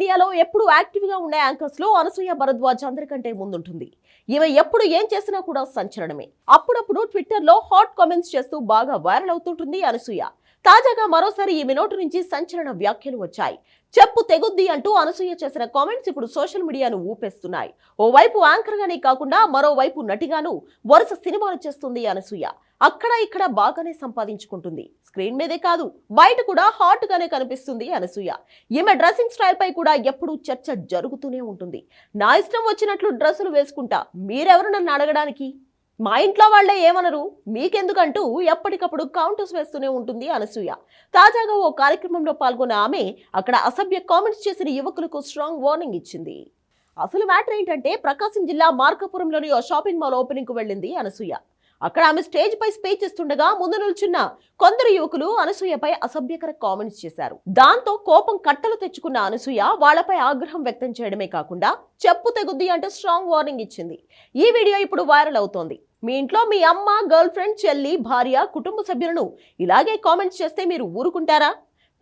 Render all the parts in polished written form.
మీడియాలో ఎప్పుడు యాక్టివ్ గా ఉండే యాంకర్స్ లో అనసూయ భరద్వాజ్ అందరికంటే ముందుంటుంది. ఈమె ఎప్పుడు ఏం చేసినా కూడా సంచలనమే. అప్పుడప్పుడు ట్విట్టర్ లో హాట్ కామెంట్స్ చేస్తూ బాగా వైరల్ అవుతుంటుంది అనసూయ. తాజాగా మరోసారి ఈమె నోటి నుంచి సంచలన వ్యాఖ్యలు వచ్చాయి. చెప్పు తెగుద్ది అంటూ అనసూయ చేసిన కామెంట్స్ ఇప్పుడు సోషల్ మీడియాను ఊపేస్తున్నాయి. ఓవైపు యాంకర్ గానే కాకుండా మరోవైపు నటిగాను వరుస సినిమాలు చేస్తుంది అనసూయ. అక్కడ ఇక్కడ బాగానే సంపాదించుకుంటుంది. స్క్రీన్ మీదే కాదు బయట కూడా హాట్ గానే కనిపిస్తుంది అనసూయ. ఈమె డ్రెస్సింగ్ స్టైల్ పై కూడా ఎప్పుడూ చర్చ జరుగుతూనే ఉంటుంది. నా ఇష్టం వచ్చినట్లు డ్రెస్సులు వేసుకుంటా, మీరెవరు నన్ను అడగడానికి, మా ఇంట్లో వాళ్లే ఏమనరు, మీకెందుకంటూ ఎప్పటికప్పుడు కౌంటర్స్ వేస్తూనే ఉంటుంది అనసూయ. తాజాగా ఓ కార్యక్రమంలో పాల్గొన్న ఆమె అక్కడ అసభ్య కామెంట్స్ చేసిన యువకులకు స్ట్రాంగ్ వార్నింగ్ ఇచ్చింది. అసలు మ్యాటర్ ఏంటంటే, ప్రకాశం జిల్లా మార్కాపురంలోని ఓ షాపింగ్ మాల్ ఓపెనింగ్ కు వెళ్ళింది అనసూయ. అక్కడ ఆమె స్టేజ్ పై స్పీచ్ ఇస్తుండగా ముందు నిల్చున్న కొందరు యువకులు అనసూయపై అసభ్యకర కామెంట్స్ చేశారు. దాంతో కోపం కట్టలు తెచ్చుకున్న అనసూయ వాళ్లపై ఆగ్రహం వ్యక్తం చేయడమే కాకుండా చెప్పు తెగుద్ది అంటూ స్ట్రాంగ్ వార్నింగ్ ఇచ్చింది. ఈ వీడియో ఇప్పుడు వైరల్ అవుతోంది. మీ ఇంట్లో మీ అమ్మ, గర్ల్ ఫ్రెండ్, చెల్లి, భార్య, కుటుంబ సభ్యులను ఇలాగే కామెంట్స్ చేస్తే మీరు ఊరుకుంటారా?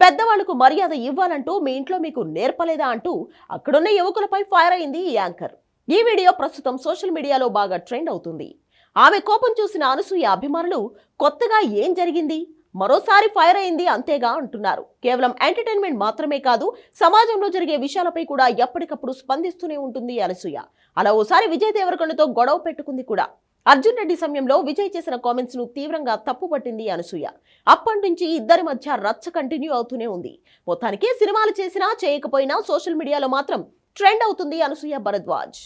పెద్దవాళ్లకు మర్యాద ఇవ్వాలంటూ మీ ఇంట్లో మీకు నేర్పలేదా అంటూ అక్కడున్న యువకులపై ఫైర్ అయింది ఈ యాంకర్. ఈ వీడియో ప్రస్తుతం సోషల్ మీడియాలో బాగా ట్రెండ్ అవుతుంది. ఆమె కోపం చూసిన అనసూయ అభిమానులు కొత్తగా ఏం జరిగింది, మరోసారి ఫైర్ అయింది అంతేగా అంటున్నారు. కేవలం ఎంటర్టైన్మెంట్ మాత్రమే కాదు, సమాజంలో జరిగే విషయాలపై కూడా ఎప్పటికప్పుడు స్పందిస్తూనే ఉంటుంది అనసూయ. అలా ఓసారి విజయ్ దేవరకొండతో గొడవ పెట్టుకుంది కూడా. అర్జున్ రెడ్డి సమయంలో విజయ్ చేసిన కామెంట్స్ ను తీవ్రంగా తప్పుపట్టింది అనసూయ. అప్పటి నుంచి ఇద్దరి మధ్య రచ్చ కంటిన్యూ అవుతూనే ఉంది. మొత్తానికి సినిమాలు చేసినా చేయకపోయినా సోషల్ మీడియాలో మాత్రం ట్రెండ్ అవుతుంది అనసూయ భరద్వాజ్.